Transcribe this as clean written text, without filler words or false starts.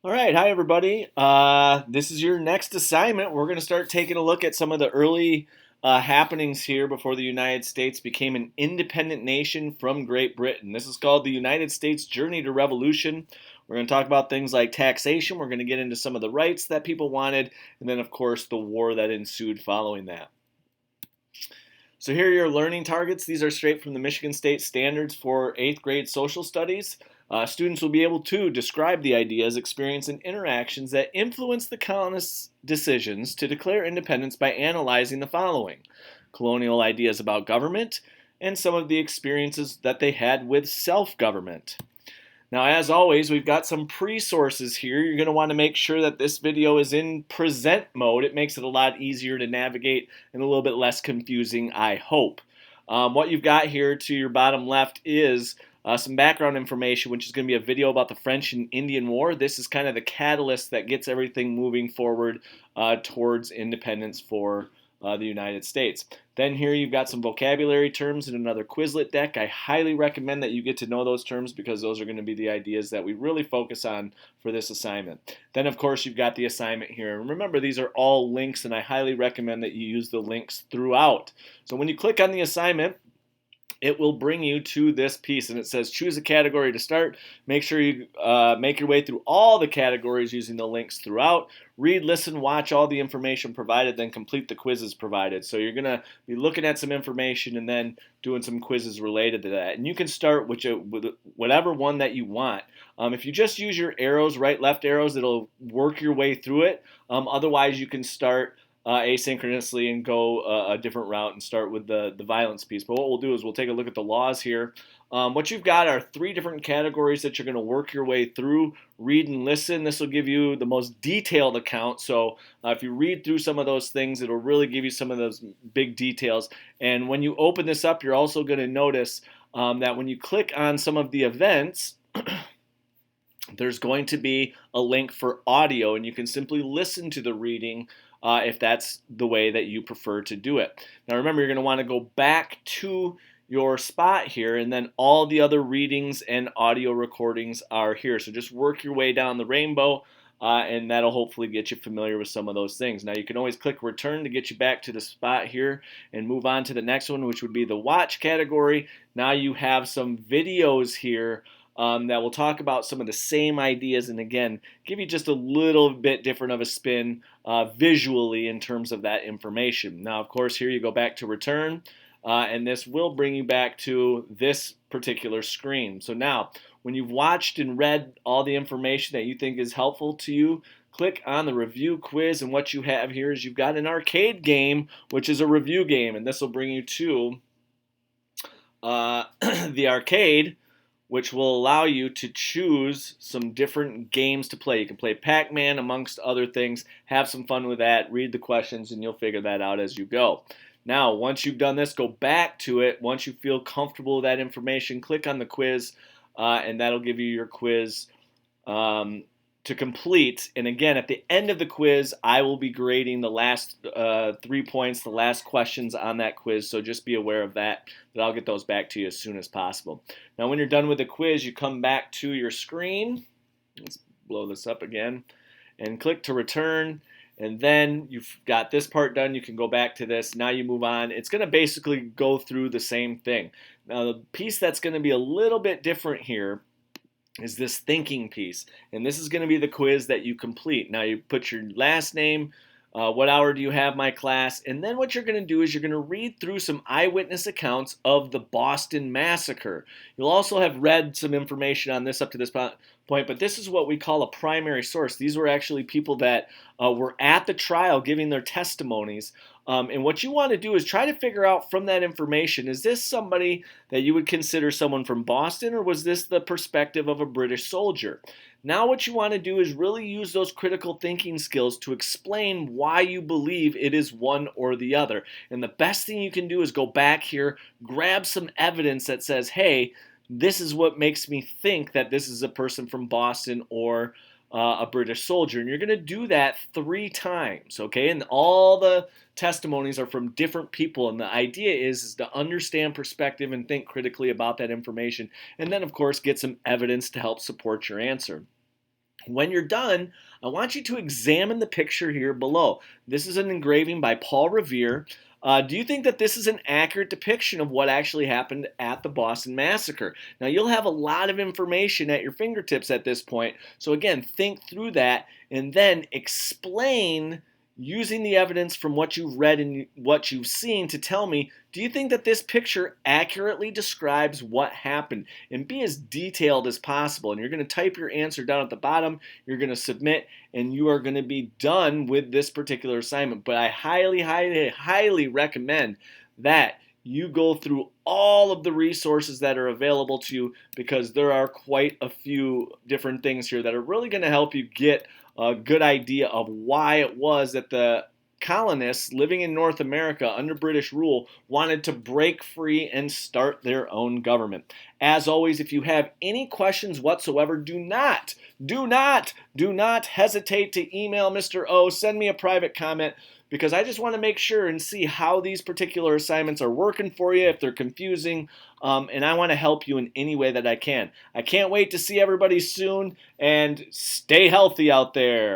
All right, hi everybody. This is your next assignment. We're going to start taking a look at some of the early happenings here before the United States became an independent nation from Great Britain. This is called the United States Journey to Revolution. We're going to talk about things like taxation. We're going to get into some of the rights that people wanted, and then, of course, the war that ensued following that. So here are your learning targets. These are straight from the Michigan State Standards for 8th grade social studies. Students will be able to describe the ideas, experience, and interactions that influence the colonists' decisions to declare independence by analyzing the following: colonial ideas about government and some of the experiences that they had with self-government. Now, as always, we've got some pre-sources here. You're going to want to make sure that this video is in present mode. It makes it a lot easier to navigate and a little bit less confusing, I hope. What you've got here to your bottom left is some background information, which is going to be a video about the French and Indian War. This is kind of the catalyst that gets everything moving forward towards independence for the United States. Then here you've got some vocabulary terms and another Quizlet deck. I highly recommend that you get to know those terms because those are going to be the ideas that we really focus on for this assignment. Then of course you've got the assignment here. And remember, these are all links, and I highly recommend that you use the links throughout. So when you click on the assignment, it will bring you to this piece, and it says choose a category to start. Make sure you make your way through all the categories using the links throughout. Read, listen, watch all the information provided, then complete the quizzes provided. So you're going to be looking at some information and then doing some quizzes related to that. And you can start with whatever one that you want. If you just use your arrows, right, left arrows, it'll work your way through it. Otherwise, you can start asynchronously and go a different route and start with the violence piece. But what we'll do is we'll take a look at the laws here. What you've got are 3 different categories that you're going to work your way through. Read and listen. This will give you the most detailed account. So if you read through some of those things, it'll really give you some of those big details. And when you open this up, you're also going to notice that when you click on some of the events, there's going to be a link for audio, and you can simply listen to the reading if that's the way that you prefer to do it. Now remember, you're going to want to go back to your spot here, and then all the other readings and audio recordings are here. So just work your way down the rainbow, and that'll hopefully get you familiar with some of those things. Now you can always click return to get you back to the spot here and move on to the next one, which would be the watch category. Now you have some videos here that will talk about some of the same ideas, and again, give you just a little bit different of a spin visually in terms of that information. Now, of course, here you go back to return, and this will bring you back to this particular screen. So now, when you've watched and read all the information that you think is helpful to you, click on the review quiz, and what you have here is you've got an arcade game, which is a review game, and this will bring you to the arcade, which will allow you to choose some different games to play. You can play Pac-Man amongst other things. Have some fun with that. Read the questions and you'll figure that out as you go. Now, once you've done this, go back to it. Once you feel comfortable with that information, click on the quiz, and that'll give you your quiz to complete. And again, at the end of the quiz, I will be grading the last 3 points, the last questions on that quiz. So just be aware of that I'll get those back to you as soon as possible. Now, when you're done with the quiz, you come back to your screen. Let's blow this up again and click to return. And then you've got this part done. You can go back to this. Now you move on. It's going to basically go through the same thing. Now, the piece that's going to be a little bit different here is this thinking piece, and this is going to be the quiz that you complete. Now you put your last name, what hour do you have my class, and then what you're going to do is you're going to read through some eyewitness accounts of the Boston Massacre. You'll also have read some information on this up to this point, but this is what we call a primary source. These were actually people that were at the trial giving their testimonies. And what you want to do is try to figure out from that information, is this somebody that you would consider someone from Boston, or was this the perspective of a British soldier? Now what you want to do is really use those critical thinking skills to explain why you believe it is one or the other. And the best thing you can do is go back here, grab some evidence that says, hey, this is what makes me think that this is a person from Boston or a British soldier. And you're going to do that 3 times, okay? And all the testimonies are from different people. And the idea is to understand perspective and think critically about that information. And then, of course, get some evidence to help support your answer. When you're done, I want you to examine the picture here below. This is an engraving by Paul Revere. Do you think that this is an accurate depiction of what actually happened at the Boston Massacre? Now, you'll have a lot of information at your fingertips at this point. So again, think through that and then explain using the evidence from what you've read and what you've seen to tell me, do you think that this picture accurately describes what happened? And be as detailed as possible. And you're going to type your answer down at the bottom, you're going to submit, and you are going to be done with this particular assignment. But I highly, highly, highly recommend that you go through all of the resources that are available to you, because there are quite a few different things here that are really going to help you get a good idea of why it was that the colonists living in North America under British rule wanted to break free and start their own government. As always, if you have any questions whatsoever, do not hesitate to email Mr. O. Send me a private comment, because I just want to make sure and see how these particular assignments are working for you, if they're confusing, and I want to help you in any way that I can. I can't wait to see everybody soon, and stay healthy out there.